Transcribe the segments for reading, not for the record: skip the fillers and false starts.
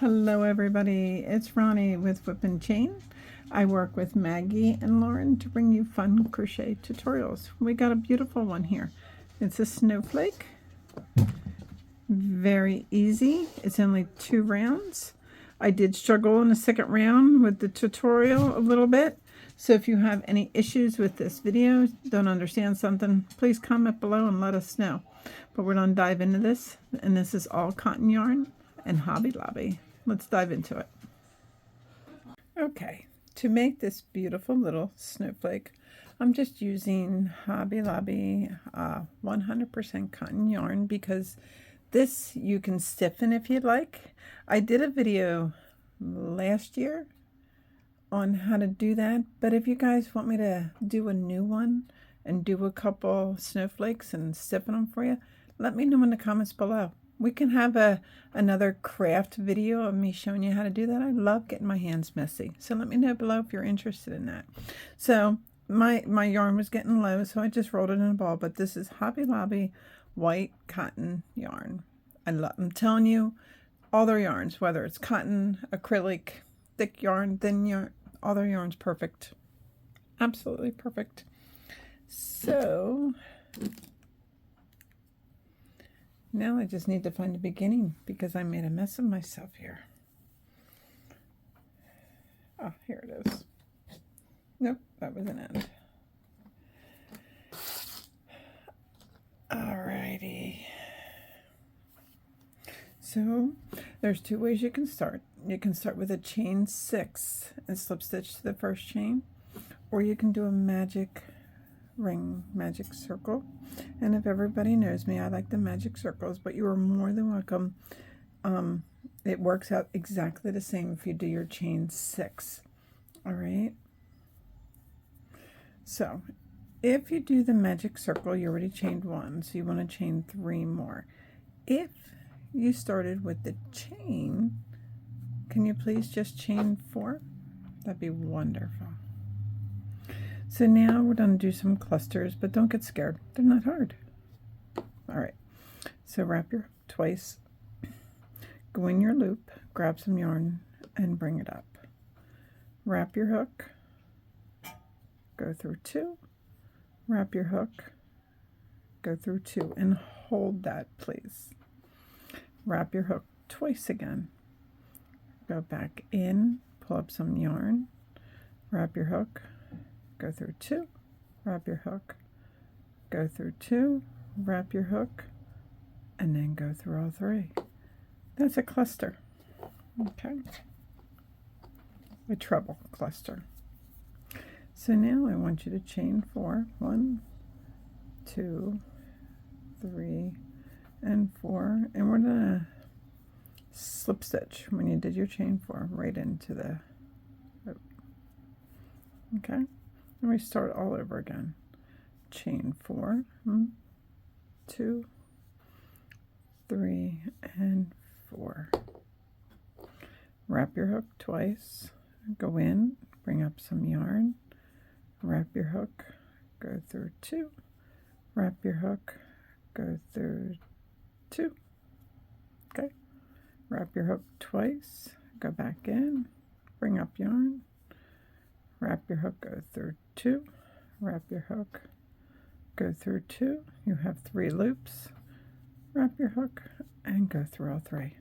Hello everybody, it's Ronnie with Whip and Chain. I work with Maggie and Lauren to bring you fun crochet tutorials. We got a beautiful one here. It's a snowflake. Very easy. It's only 2 rounds. I did struggle in the second round with the tutorial a little bit. So if you have any issues with this video, don't understand something, please comment below and let us know. But we're going to dive into this, and this is all cotton yarn and Hobby Lobby. Let's dive into it. Okay, to make this beautiful little snowflake, I'm just using Hobby Lobby 100% cotton yarn because this you can stiffen if you'd like. I did a video last year on how to do that, but if you guys want me to do a new one and do a couple snowflakes and stiffen them for you, let me know in the comments below. We can have another craft video of me showing you how to do that. I love getting my hands messy. So let me know below if you're interested in that. So my yarn was getting low, so I just rolled it in a ball. But this is Hobby Lobby white cotton yarn. I'm telling you, all their yarns, whether it's cotton, acrylic, thick yarn, thin yarn, all their yarn's perfect. Absolutely perfect. So now I just need to find the beginning because I made a mess of myself here. Oh, here it is. Nope, that was an end. Alrighty. So there's 2 ways you can start. You can start with a chain 6 and slip stitch to the first chain, or you can do a magic ring, magic circle. And if everybody knows me, I like the magic circles, but you are more than welcome. It works out exactly the same if you do your chain 6. All right. So if you do the magic circle, you already chained 1, so you want to chain 3 more. If you started with the chain, can you please just chain 4? That'd be wonderful. So now we're going to do some clusters, but don't get scared. They're not hard. All right. So wrap your hook twice, go in your loop, grab some yarn, and bring it up. Wrap your hook, go through 2, wrap your hook, go through 2, and hold that, please. Wrap your hook twice again. Go back in, pull up some yarn, wrap your hook, go through 2, wrap your hook, go through 2, wrap your hook, and then go through all 3. That's a cluster. Okay. A treble cluster. So now I want you to chain 4. 1, 2, 3, and 4. And we're going to slip stitch when you did your chain 4 right into the rope. Okay. And we start all over again. Chain 4, 1, 2, 3, and 4. Wrap your hook twice, go in, bring up some yarn, wrap your hook, go through 2, wrap your hook, go through 2. Okay. Wrap your hook twice, go back in, bring up yarn, wrap your hook, go through 2, wrap your hook, go through 2. You have 3 loops. Wrap your hook and go through all 3.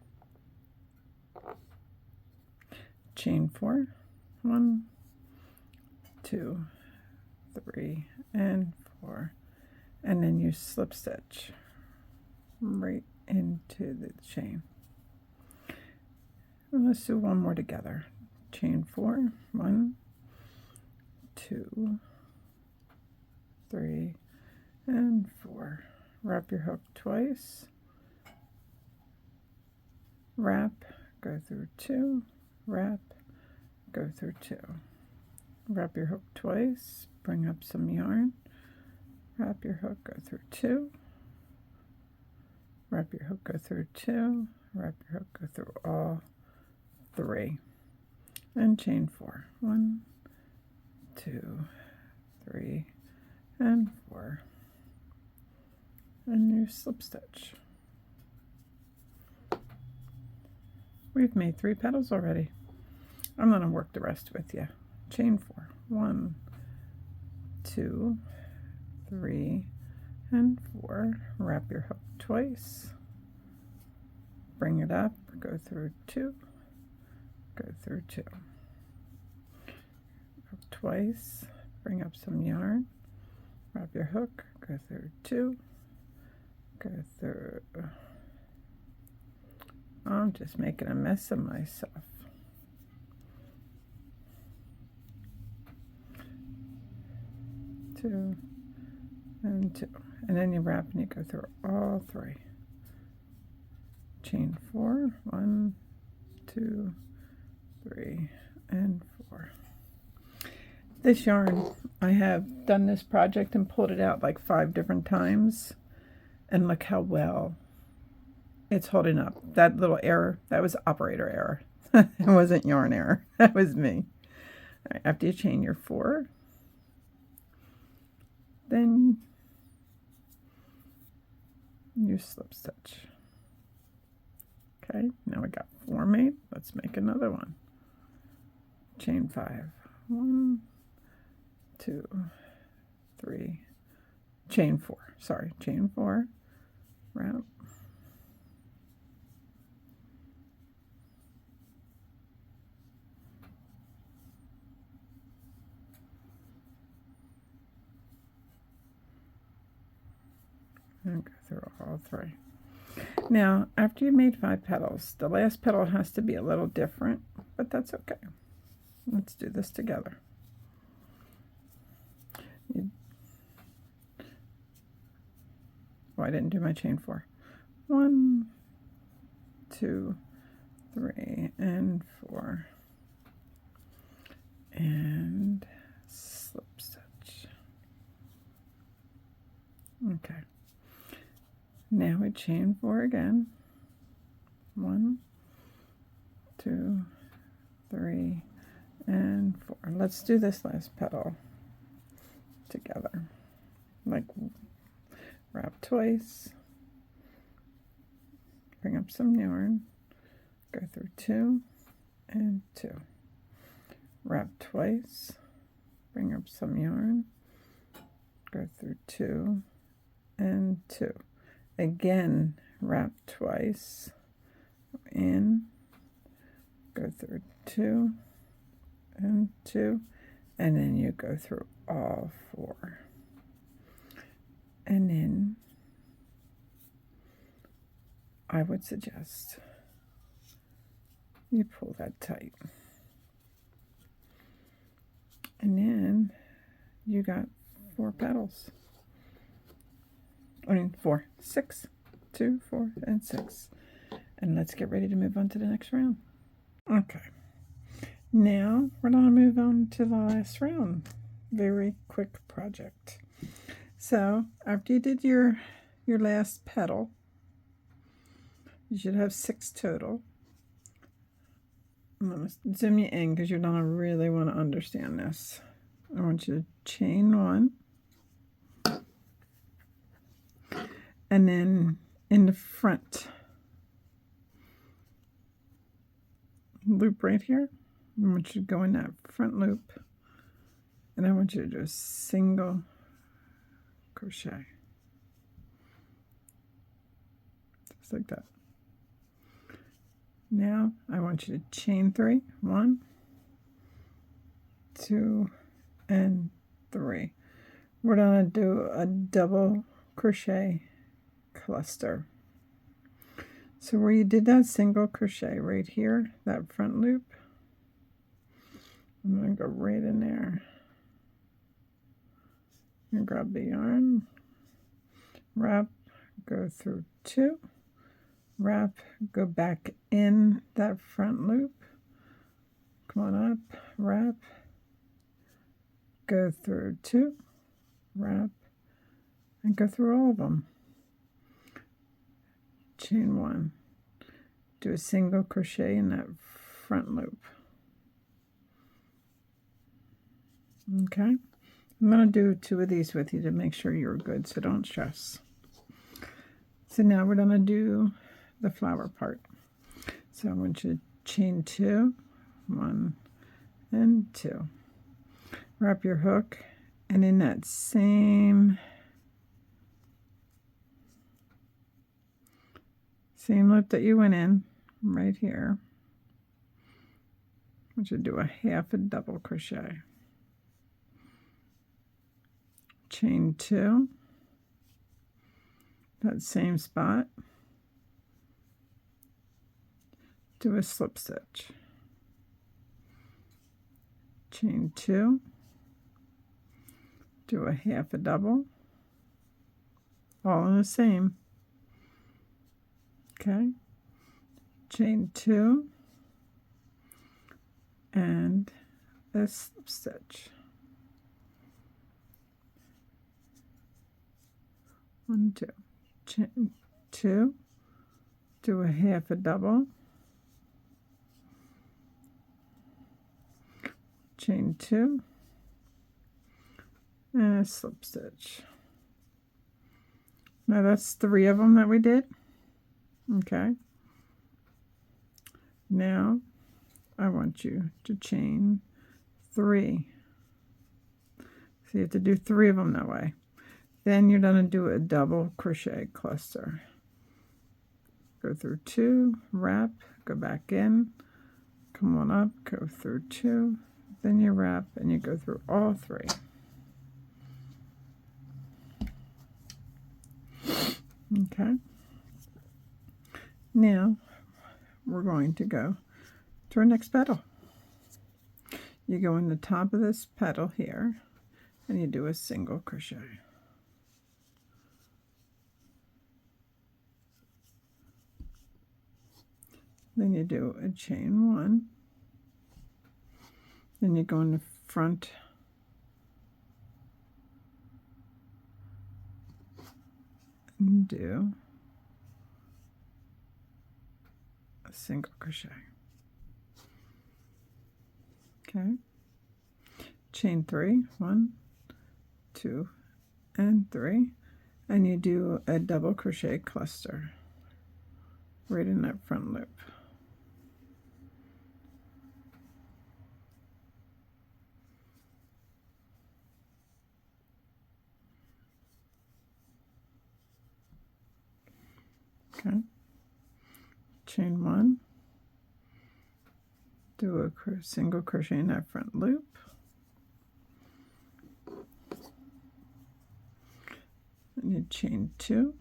Chain 4. 1, 2, 3, and 4. And then you slip stitch right into the chain. And let's do one more together. Chain 4. 1, 2, 3, and 4. Wrap your hook twice, wrap, go through 2, wrap, go through 2. Wrap your hook twice, bring up some yarn, wrap your hook, go through 2, wrap your hook, go through 2, wrap your hook, go through all 3, and chain 4. 1, 2, 3, and 4. And you slip stitch. We've made 3 petals already. I'm going to work the rest with you. Chain 4. 1, 2, 3, and 4. Wrap your hook twice. Bring it up. Go through 2. Go through 2. Up twice. Bring up some yarn. Wrap your hook. Go through 2. Go through. I'm just making a mess of myself. Two and 2, and then you wrap and you go through all 3. Chain 4. 1, 2, 3, and 4. This yarn, I have done this project and pulled it out like 5 different times, and look how well it's holding up. That little error, that was operator error. It wasn't yarn error. That was me. All right, after you chain your 4, then you slip stitch. Okay, now we got 4 made. Let's make another one. Chain 5. 1, 2, 3. Chain 4. Sorry, chain 4. Wrap. And go through all 3. Now, after you made 5 petals, the last petal has to be a little different, but that's okay. Let's do this together. I didn't do my chain 4. 1, 2, 3, and 4. And slip stitch. Okay. Now we chain 4 again. 1, 2, 3, and 4. Let's do this last petal together. Like, wrap twice, bring up some yarn, go through 2 and 2. Wrap twice, bring up some yarn, go through 2 and 2. Again, wrap twice, in, go through 2 and 2, and then you go through all 4. And then I would suggest you pull that tight. And then you got 4 petals. I mean 4, 6, 2, 4, and 6. And let's get ready to move on to the next round. Okay. Now we're going to move on to the last round. Very quick project. So after you did your last petal, you should have 6 total. I'm going to zoom you in because you're going to really want to understand this. I want you to chain 1. And then in the front loop right here, I want you to go in that front loop. And I want you to do a single crochet. Just like that. Now I want you to chain 3. 1, 2, and 3. We're going to do a double crochet cluster. So where you did that single crochet right here, that front loop, I'm going to go right in there and grab the yarn, wrap, go through 2, wrap, go back in that front loop, come on up, wrap, go through 2, wrap, and go through all of them. Chain 1, do a single crochet in that front loop. Okay, I'm going to do 2 of these with you to make sure you're good, so don't stress. So now we're going to do the flower part. So I want you to chain 2, 1 and 2. Wrap your hook, and in that same loop that you went in right here, I want you to do a half a double crochet. Chain 2, that same spot, do a slip stitch. Chain 2, do a half a double, all in the same. Okay, chain 2 and a slip stitch. 1, 2, chain 2, do a half a double, chain 2 and a slip stitch. Now that's 3 of them that we did. Okay, now I want you to chain 3. So you have to do 3 of them that way. Then you're going to do a double crochet cluster. Go through 2, wrap, go back in, come on up, go through 2, then you wrap and you go through all 3. Okay. Now we're going to go to our next petal. You go in the top of this petal here and you do a single crochet. Then you do a chain 1. Then you go in the front and do a single crochet. Okay. Chain 3, 1, 2, and 3, and you do a double crochet cluster right in that front loop. Okay, chain 1, do a single crochet in that front loop, and you chain 2,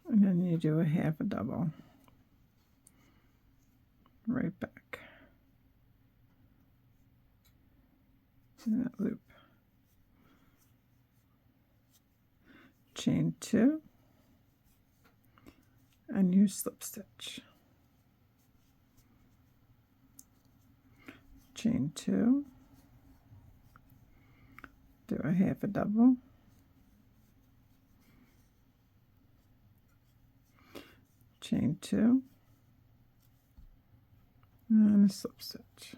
and then you do a half a double right back in that loop. Chain 2 and you slip stitch. Chain 2, do a half a double, chain 2 and a slip stitch.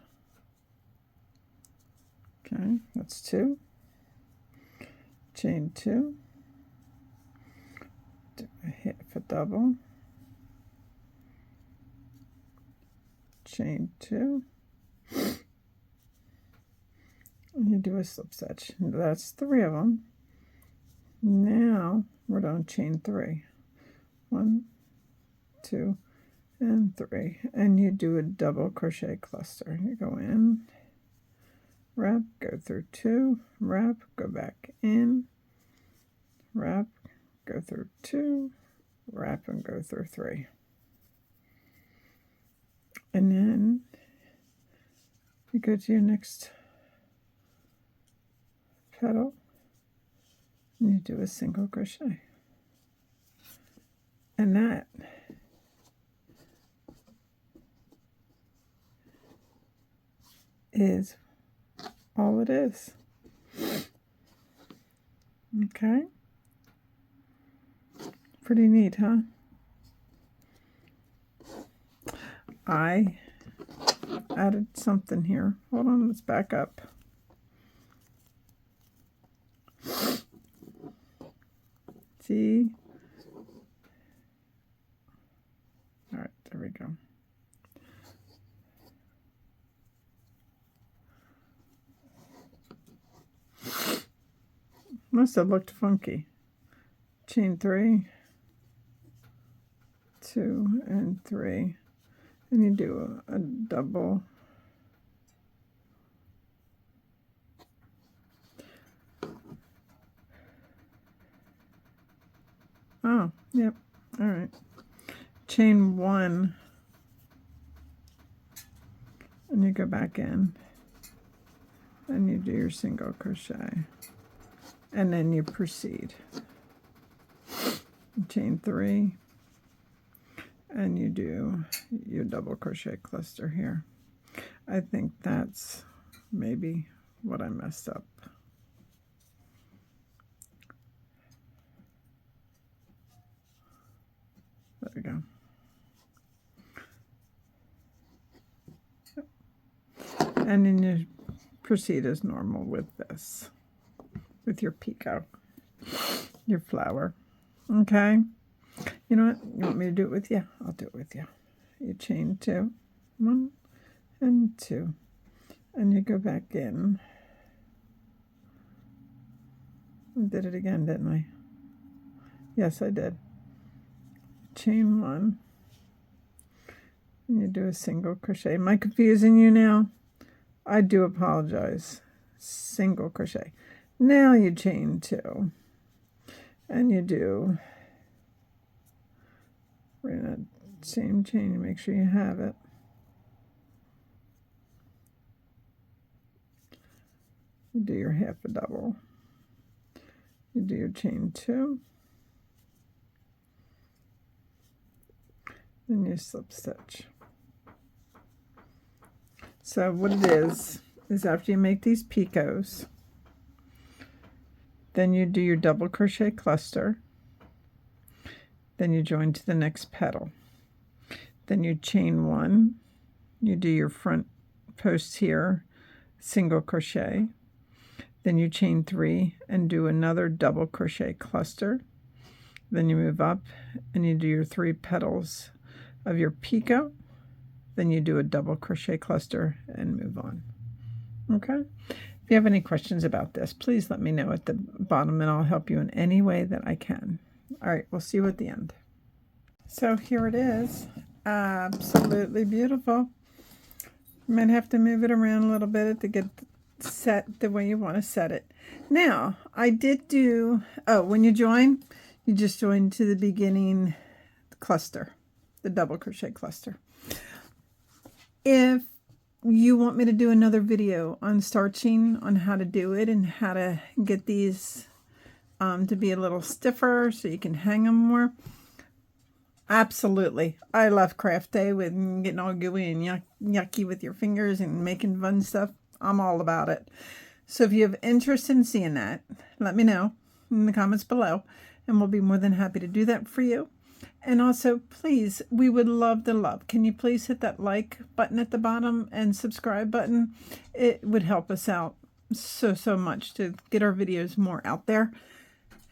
Okay, that's 2. Chain 2, do a half a double, chain 2, and you do a slip stitch. That's 3 of them. Now we're going to chain 3. 1, 2, and 3, and you do a double crochet cluster. You go in, wrap, go through 2, wrap, go back in, wrap, go through 2, wrap, and go through 3. And then you go to your next petal and you do a single crochet. And that is all it is. Okay, pretty neat, huh? I added something here. Hold on, let's back up. See, Must have looked funky. Chain 3, 2 and 3, and you do a double. Oh, yep. All right. Chain 1, and you go back in, and you do your single crochet, and then you proceed. Chain 3, and you do your double crochet cluster here. I think that's maybe what I messed up. There we go. And then you proceed as normal with this, with your picot, your flower. Okay. You know what? You want me to do it with you? I'll do it with you. You chain 2, 1 and 2, and you go back in. I did it again, didn't I? Yes, I did. Chain 1, and you do a single crochet. Am I confusing you now? I do apologize. Single crochet. Now you chain 2, and you do, we're in that same chain, you make sure you have it. You do your half a double. You do your chain 2, then you slip stitch. So what it is after you make these picots, then you do your double crochet cluster, then you join to the next petal, then you chain 1, you do your front post here, single crochet, then you chain 3 and do another double crochet cluster, then you move up and you do your 3 petals of your picot, then you do a double crochet cluster and move on. Okay? If you have any questions about this, please let me know at the bottom and I'll help you in any way that I can. All right, we'll see you at the end. So here it is. Absolutely beautiful. You might have to move it around a little bit to get set the way you want to set it. Now, I did do, when you join, you just join to the beginning cluster, the double crochet cluster. If you want me to do another video on starching, on how to do it and how to get these to be a little stiffer so you can hang them more, absolutely. I love craft day with getting all gooey and yucky with your fingers and making fun stuff. I'm all about it. So if you have interest in seeing that, let me know in the comments below, and we'll be more than happy to do that for you. And also, please, we would love to love. Can you please hit that like button at the bottom and subscribe button? It would help us out so much to get our videos more out there.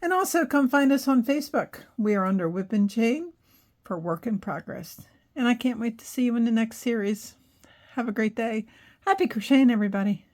And also come find us on Facebook. We are under Whip and Chain for Work in Progress. And I can't wait to see you in the next series. Have a great day. Happy crocheting, everybody.